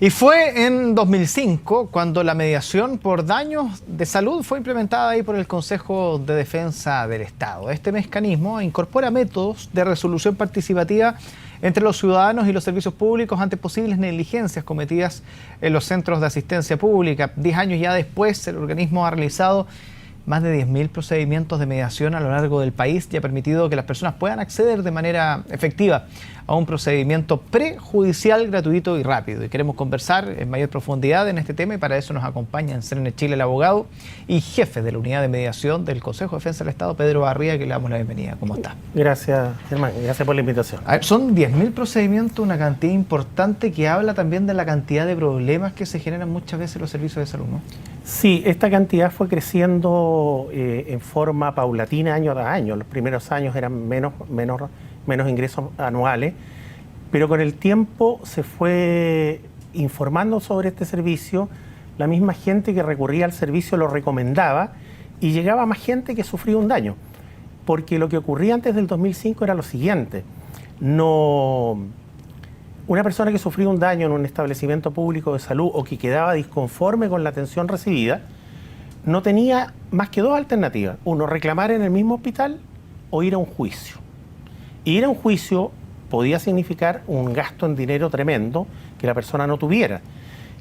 Y fue en 2005 cuando la mediación por daños de salud fue implementada ahí por el Consejo de Defensa del Estado. Este mecanismo incorpora métodos de resolución participativa entre los ciudadanos y los servicios públicos ante posibles negligencias cometidas en los centros de asistencia pública. 10 años ya después, el organismo ha realizado más de 10.000 procedimientos de mediación a lo largo del país y ha permitido que las personas puedan acceder de manera efectiva a un procedimiento prejudicial, gratuito y rápido. Y queremos conversar en mayor profundidad en este tema y para eso nos acompaña en CNN Chile el abogado y jefe de la unidad de mediación del Consejo de Defensa del Estado, Pedro Barría, que le damos la bienvenida. ¿Cómo está? Gracias, Germán. Gracias por la invitación. A ver, son 10.000 procedimientos, una cantidad importante que habla también de la cantidad de problemas que se generan muchas veces en los servicios de salud, ¿no? Sí, esta cantidad fue creciendo en forma paulatina año a año. Los primeros años eran menos ingresos anuales, pero con el tiempo se fue informando sobre este servicio. La misma gente que recurría al servicio lo recomendaba y llegaba más gente que sufría un daño. Porque lo que ocurría antes del 2005 era lo siguiente. Una persona que sufría un daño en un establecimiento público de salud o que quedaba disconforme con la atención recibida, no tenía más que dos alternativas. Uno, reclamar en el mismo hospital o ir a un juicio. Ir a un juicio podía significar un gasto en dinero tremendo que la persona no tuviera.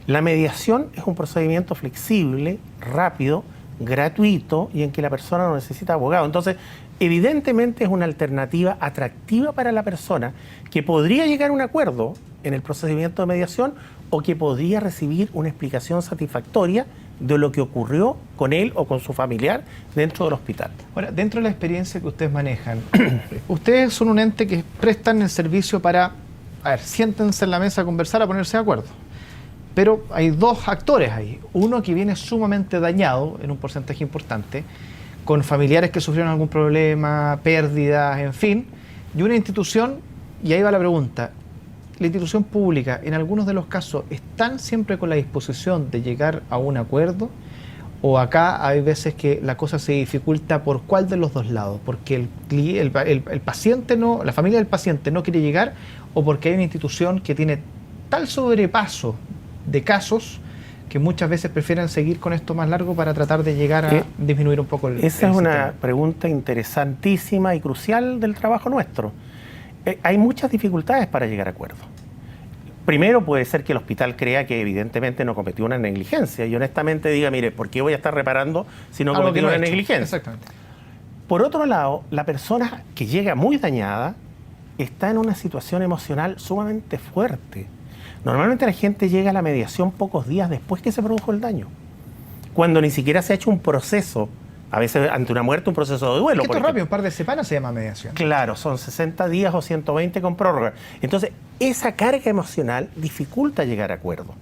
La mediación es un procedimiento flexible, rápido, gratuito y en que la persona no necesita abogado. Entonces, evidentemente es una alternativa atractiva para la persona que podría llegar a un acuerdo en el procedimiento de mediación o que podría recibir una explicación satisfactoria de lo que ocurrió con él o con su familiar dentro del hospital. Ahora, dentro de la experiencia que ustedes manejan, ustedes son un ente que prestan el servicio para, siéntense en la mesa a conversar, a ponerse de acuerdo. Pero hay dos actores ahí. Uno que viene sumamente dañado, en un porcentaje importante, con familiares que sufrieron algún problema, pérdidas, en fin, y una institución, y ahí va la pregunta, la institución pública, en algunos de los casos, ¿están siempre con la disposición de llegar a un acuerdo? ¿O acá hay veces que la cosa se dificulta por cuál de los dos lados? ¿Porque el paciente no, la familia del paciente no quiere llegar o porque hay una institución que tiene tal sobrepaso de casos que muchas veces prefieren seguir con esto más largo para tratar de llegar a disminuir un poco el Esa es una sistema? pregunta interesantísima y crucial del trabajo nuestro. Hay muchas dificultades para llegar a acuerdos. Primero, puede ser que el hospital crea que evidentemente no cometió una negligencia y honestamente diga, mire, ¿por qué voy a estar reparando si no cometí una negligencia? Exactamente. Por otro lado, la persona que llega muy dañada está en una situación emocional sumamente fuerte. Normalmente la gente llega a la mediación pocos días después que se produjo el daño, cuando ni siquiera se ha hecho un proceso, a veces ante una muerte un proceso de duelo. Es que esto es rápido, un par de semanas se llama mediación. Claro, son 60 días o 120 con prórroga. Entonces, esa carga emocional dificulta llegar a acuerdos.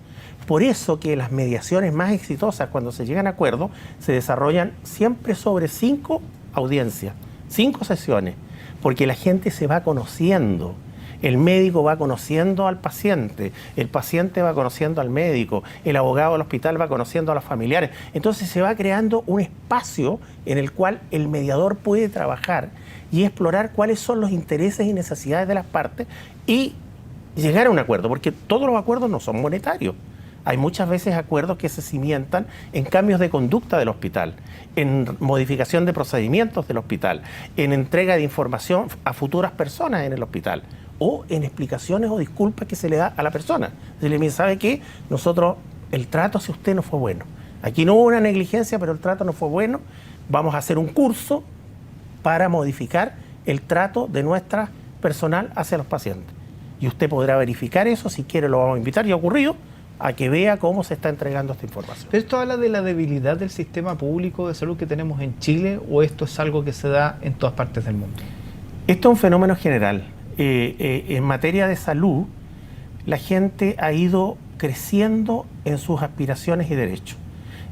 Por eso que las mediaciones más exitosas, cuando se llegan a acuerdos, se desarrollan siempre sobre 5 audiencias, 5 sesiones, porque la gente se va conociendo. El médico va conociendo al paciente, el paciente va conociendo al médico, el abogado del hospital va conociendo a los familiares. Entonces se va creando un espacio en el cual el mediador puede trabajar y explorar cuáles son los intereses y necesidades de las partes y llegar a un acuerdo, porque todos los acuerdos no son monetarios. Hay muchas veces acuerdos que se cimientan en cambios de conducta del hospital, en modificación de procedimientos del hospital, en entrega de información a futuras personas en el hospital, o en explicaciones o disculpas que se le da a la persona. Se le dice, ¿sabe qué? Nosotros, el trato hacia usted no fue bueno. Aquí no hubo una negligencia, pero el trato no fue bueno. Vamos a hacer un curso para modificar el trato de nuestra personal hacia los pacientes. Y usted podrá verificar eso, si quiere lo vamos a invitar, y ha ocurrido, a que vea cómo se está entregando esta información. ¿Pero esto habla de la debilidad del sistema público de salud que tenemos en Chile o esto es algo que se da en todas partes del mundo? Esto es un fenómeno general. En materia de salud, la gente ha ido creciendo en sus aspiraciones y derechos.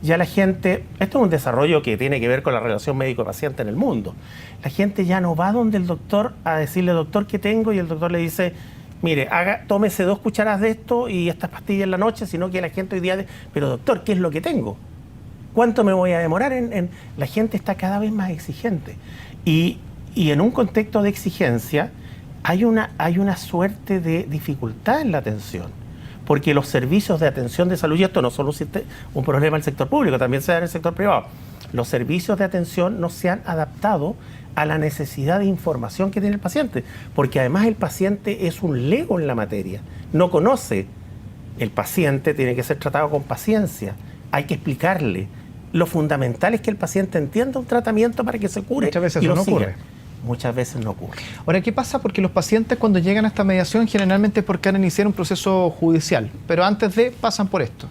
Ya la gente, esto es un desarrollo que tiene que ver con la relación médico-paciente en el mundo. La gente ya no va donde el doctor a decirle, doctor, ¿qué tengo? Y el doctor le dice, mire, tómese 2 cucharadas de esto y estas pastillas en la noche, sino que la gente hoy día, pero doctor, ¿qué es lo que tengo? ¿Cuánto me voy a demorar? La gente está cada vez más exigente. Y en un contexto de exigencia, hay una suerte de dificultad en la atención, porque los servicios de atención de salud, y esto no solo es un problema del sector público, también se da en el sector privado, los servicios de atención no se han adaptado a la necesidad de información que tiene el paciente, porque además el paciente es un lego en la materia, no conoce. El paciente tiene que ser tratado con paciencia, hay que explicarle. Lo fundamental es que el paciente entienda un tratamiento para que se cure. Muchas veces y eso lo no siga. ocurre. Muchas veces no ocurre. Ahora, ¿qué pasa? Porque los pacientes cuando llegan a esta mediación generalmente es porque han iniciado un proceso judicial, pero antes de pasan por esto.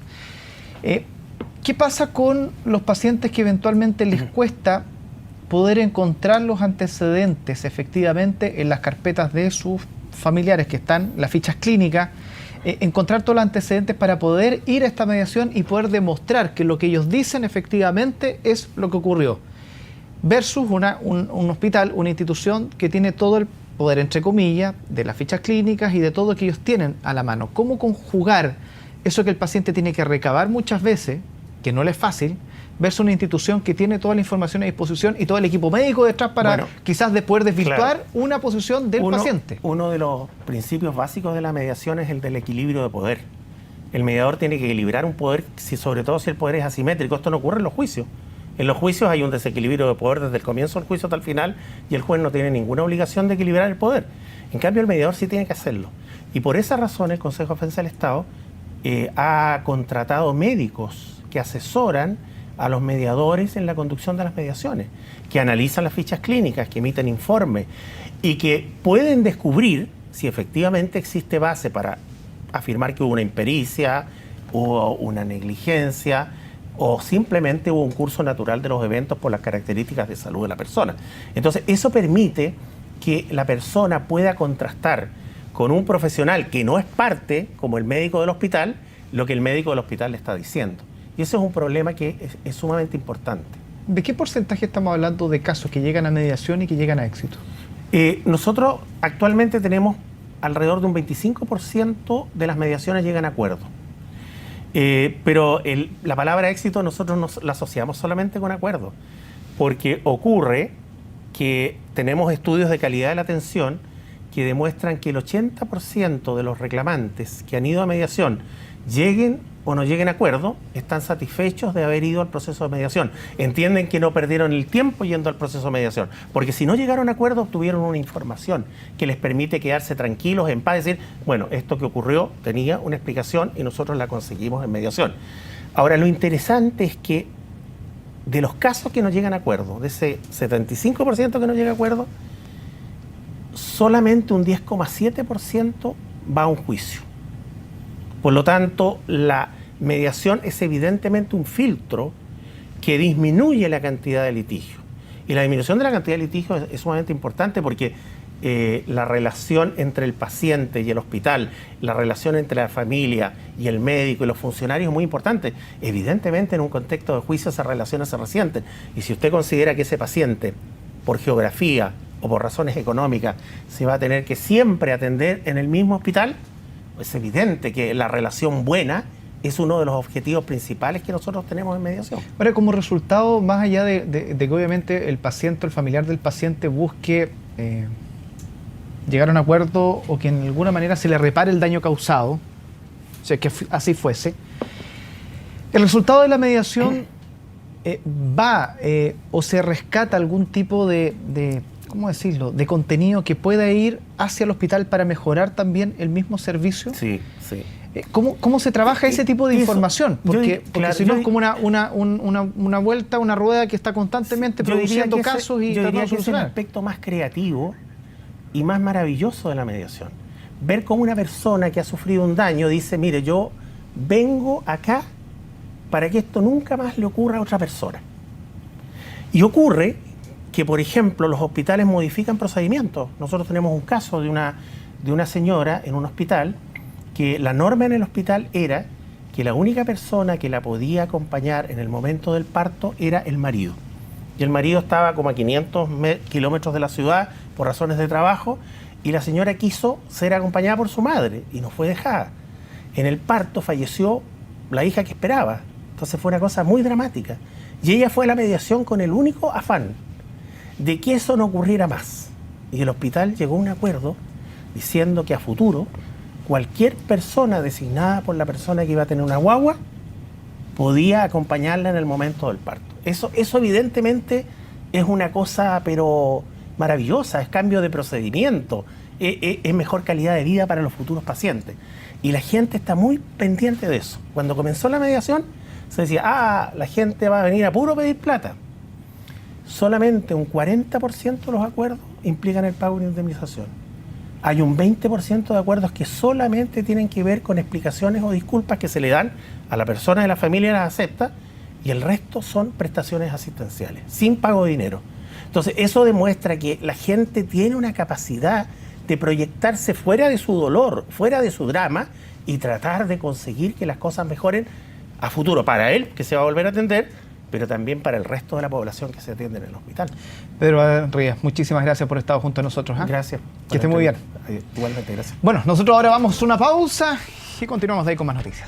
¿Qué pasa con los pacientes que eventualmente les cuesta poder encontrar los antecedentes efectivamente en las carpetas de sus familiares que están, las fichas clínicas, encontrar todos los antecedentes para poder ir a esta mediación y poder demostrar que lo que ellos dicen efectivamente es lo que ocurrió? Versus un hospital, una institución que tiene todo el poder, entre comillas, de las fichas clínicas y de todo lo que ellos tienen a la mano. ¿Cómo conjugar eso que el paciente tiene que recabar muchas veces, que no le es fácil, versus una institución que tiene toda la información a disposición y todo el equipo médico detrás para quizás de poder desvirtuar una posición del paciente? Uno de los principios básicos de la mediación es el del equilibrio de poder. El mediador tiene que equilibrar un poder, sobre todo si el poder es asimétrico. Esto no ocurre en los juicios. En los juicios hay un desequilibrio de poder desde el comienzo del juicio hasta el final y el juez no tiene ninguna obligación de equilibrar el poder. En cambio, el mediador sí tiene que hacerlo. Y por esa razón el Consejo de Defensa del Estado ha contratado médicos que asesoran a los mediadores en la conducción de las mediaciones, que analizan las fichas clínicas, que emiten informes y que pueden descubrir si efectivamente existe base para afirmar que hubo una impericia, hubo una negligencia o simplemente hubo un curso natural de los eventos por las características de salud de la persona. Entonces, eso permite que la persona pueda contrastar con un profesional que no es parte, como el médico del hospital, lo que el médico del hospital le está diciendo. Y ese es un problema que es sumamente importante. ¿De qué porcentaje estamos hablando de casos que llegan a mediación y que llegan a éxito? Nosotros actualmente tenemos alrededor de un 25% de las mediaciones llegan a acuerdo. Pero la palabra éxito nosotros la asociamos solamente con acuerdo, porque ocurre que tenemos estudios de calidad de la atención que demuestran que el 80% de los reclamantes que han ido a mediación, lleguen o no lleguen a acuerdo, están satisfechos de haber ido al proceso de mediación. Entienden que no perdieron el tiempo yendo al proceso de mediación, porque si no llegaron a acuerdo, obtuvieron una información que les permite quedarse tranquilos, en paz, decir, bueno, esto que ocurrió tenía una explicación y nosotros la conseguimos en mediación. Ahora, lo interesante es que de los casos que no llegan a acuerdo, de ese 75% que no llega a acuerdo, solamente un 10,7% va a un juicio. Por lo tanto, la mediación es evidentemente un filtro que disminuye la cantidad de litigio. Y la disminución de la cantidad de litigio es sumamente importante porque la relación entre el paciente y el hospital, la relación entre la familia y el médico y los funcionarios es muy importante. Evidentemente, en un contexto de juicio esas relaciones se resienten. Y si usted considera que ese paciente, por geografía o por razones económicas, se va a tener que siempre atender en el mismo hospital, es evidente que la relación buena es uno de los objetivos principales que nosotros tenemos en mediación. Ahora, como resultado, más allá de que obviamente el paciente, el familiar del paciente busque llegar a un acuerdo o que en alguna manera se le repare el daño causado, o sea, que así fuese, el resultado de la mediación va o se rescata algún tipo de ¿cómo decirlo?, de contenido que pueda ir hacia el hospital para mejorar también el mismo servicio. Sí, sí. ¿Cómo se trabaja ese tipo de información? Porque si no es como una vuelta, una rueda que está constantemente produciendo casos y tratando de solucionar. Es el aspecto más creativo y más maravilloso de la mediación. Ver cómo una persona que ha sufrido un daño dice, mire, yo vengo acá para que esto nunca más le ocurra a otra persona. Y ocurre que, por ejemplo, los hospitales modifican procedimientos. Nosotros tenemos un caso de una señora en un hospital que la norma en el hospital era que la única persona que la podía acompañar en el momento del parto era el marido. Y el marido estaba como a 500 kilómetros de la ciudad por razones de trabajo y la señora quiso ser acompañada por su madre y no fue dejada. En el parto falleció la hija que esperaba. Entonces fue una cosa muy dramática. Y ella fue a la mediación con el único afán de que eso no ocurriera más. Y el hospital llegó a un acuerdo diciendo que a futuro cualquier persona designada por la persona que iba a tener una guagua podía acompañarla en el momento del parto. Eso evidentemente es una cosa pero maravillosa, es cambio de procedimiento, es mejor calidad de vida para los futuros pacientes. Y la gente está muy pendiente de eso. Cuando comenzó la mediación se decía, la gente va a venir a puro pedir plata. Solamente un 40% de los acuerdos implican el pago de una indemnización. Hay un 20% de acuerdos que solamente tienen que ver con explicaciones o disculpas que se le dan a la persona de la familia, las acepta, y el resto son prestaciones asistenciales, sin pago de dinero. Entonces, eso demuestra que la gente tiene una capacidad de proyectarse fuera de su dolor, fuera de su drama, y tratar de conseguir que las cosas mejoren a futuro para él, que se va a volver a atender, pero también para el resto de la población que se atiende en el hospital. Pedro Ríos, muchísimas gracias por estar junto a nosotros. Gracias. Que esté muy bien. Igualmente, gracias. Bueno, nosotros ahora vamos a una pausa y continuamos de ahí con más noticias.